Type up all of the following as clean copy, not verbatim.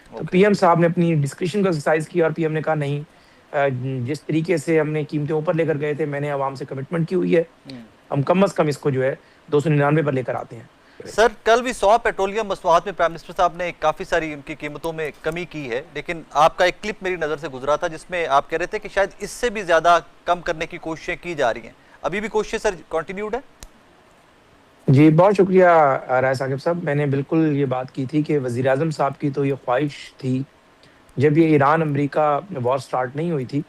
तो okay. PM साहब ने अपनी डिस्क्रिशन का एक्सरसाइज़ किया और पीएम ने कहा नहीं, जिस तरीके से हमने कीमतें ऊपर लेकर गए थे, मैंने अवाम से कमिटमेंट की हुई है, हम्म। हम कम से कम इसको जो है 299 पर लेकर आते हैं। सर, कल भी 100 पेट्रोलियम मसनूआत में प्राइम मिनिस्टर साहब ने काफ़ी सारी उनकी कीमतों में कमी की है, लेकिन आपका एक क्लिप मेरी नज़र से गुजरा था जिसमें आप कह रहे थे कि शायद इससे भी ज़्यादा कम करने की कोशिशें की जा रही हैं। अभी भी कोशिशें सर कंटिन्यूड है? जी, बहुत शुक्रिया राय साकिब साहब। मैंने बिल्कुल ये बात की थी कि वज़ीर-ए-आज़म साहब की तो ये ख़्वाहिश थी, जब ये ईरान-अमेरिका वॉर स्टार्ट नहीं हुई थी,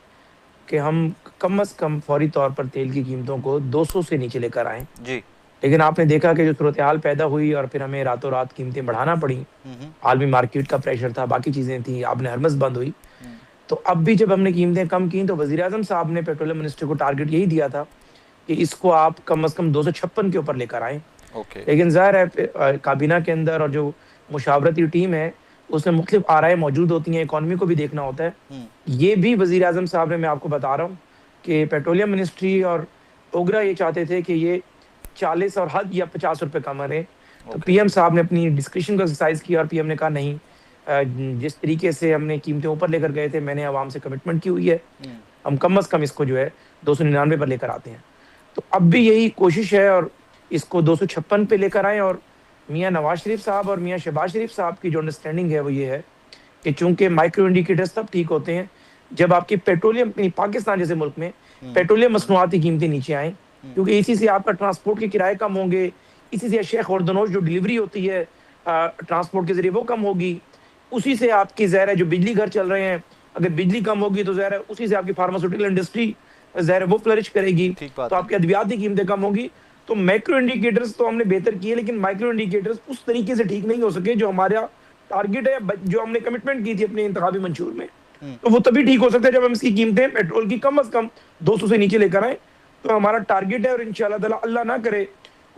कि हम कम से कम फ़ौरी तौर पर तेल की कीमतों को 200 से नीचे लेकर आएँ। जी। लेकिन आपने देखा कि जो सूरत-ए-हाल पैदा हुई और फिर हमें रातों-रात कीमतें बढ़ाना पड़ी। हम्म। आलमी मार्केट का प्रेशर था, बाकी चीज़ें थी, आपने हरमज़ बंद हुई। हम्म। तो अब भी जब हमने कीमतें कम की, तो वज़ीर-ए-आज़म साहब ने पेट्रोलियम मिनिस्टर को टारगेट यही दिया था कि इसको आप कम से कम 256 के ऊपर लेकर आएँ। ओके। लेकिन ज़ाहिर है काबीना के अंदर और जो मुशावरती टीम है, उसमें मुख्तलिफ आराएँ मौजूद होती हैं, इकॉनमी को भी देखना होता है। हम्म। ये भी वज़ीर-ए-आज़म साहब ने, मैं आपको बता रहा हूँ कि पेट्रोलियम मिनिस्ट्री और ओगरा ये चाहते थे कि ये 40 और हद या ₹50 कम रहे। तो ओके। पीएम साहब ने अपनी डिस्क्रिशन का एक्सरसाइज़ किया और पीएम ने कहा नहीं, जिस तरीके से हमने कीमतें ऊपर लेकर गए थे, मैंने अवाम से कमिटमेंट की हुई है, हम्म। हम कम से कम इसको जो है 299 पर लेकर आते हैं। तो अब भी यही कोशिश है और इसको 256 पे लेकर आएँ और मियाँ नवाज़ शरीफ साहब और मियाँ शहबाज शरीफ साहब की जो अंडरस्टैंडिंग है वो ये है कि चूँकि माइक्रो इंडिकेटर्स तब ठीक होते हैं, जब आपकी पेट्रोलियम पाकिस्तान जैसे मुल्क में हम्म। पेट्रोलियम मसनूआत की कीमतें नीचे आएँ, हम्म। क्योंकि इसी से आपका ट्रांसपोर्ट के किराए कम होंगे, इसी से अशिया खुर्दनोश जो डिलीवरी होती है ट्रांसपोर्ट के ज़रिए वो कम होगी, उसी से आपकी ज़ाहिर है जो बिजली घर चल रहे हैं, अगर बिजली कम होगी तो ज़ाहिर है उसी से आपकी फार्मास्यूटिकल इंडस्ट्री ज़ाहिर है वो फ्लरिश करेगी, ठीक तो बात है। आपकी अद्वियात की कीमतें कम होगी। तो मैक्रो इंडिकेटर्स तो हमने बेहतर किए, लेकिन माइक्रो इंडिकेटर्स उस तरीके से ठीक नहीं हो सके जो हमारा टारगेट है, जो हमने कमिटमेंट की थी अपने इंतखाबी मंशूर में। हम्म। तो वो तभी ठीक हो सकता है जब हम इसकी कीमतें पेट्रोल की कम से कम 200 से नीचे लेकर आए। तो हमारा टारगेट है और इंशाल्लाह ताला अल्लाह ना करे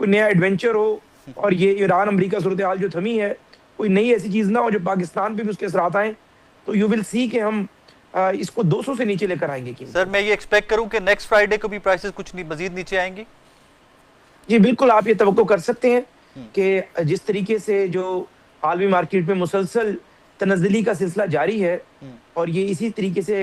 कोई नया एडवेंचर हो और ये ईरान अमेरिका सूरत हाल जो थमी है, कोई नई ऐसी चीज ना हो जो पाकिस्तान पे भी उसके असरात आए। तो यू विल सी कि हम इसको 200 से नीचे लेकर आएंगे कीमतें। सर, मैं ये एक्सपेक्ट करूं कि नेक्स्ट फ्राइडे को भी प्राइसेस कुछ मजीद नीचे आएंगी? जी बिल्कुल, आप ये तवक्को कर सकते हैं हम्म। कि जिस तरीके से जो आलमी मार्केट में मुसलसल तनज़्ज़ुली का सिलसिला जारी है हम्म। और ये इसी तरीके से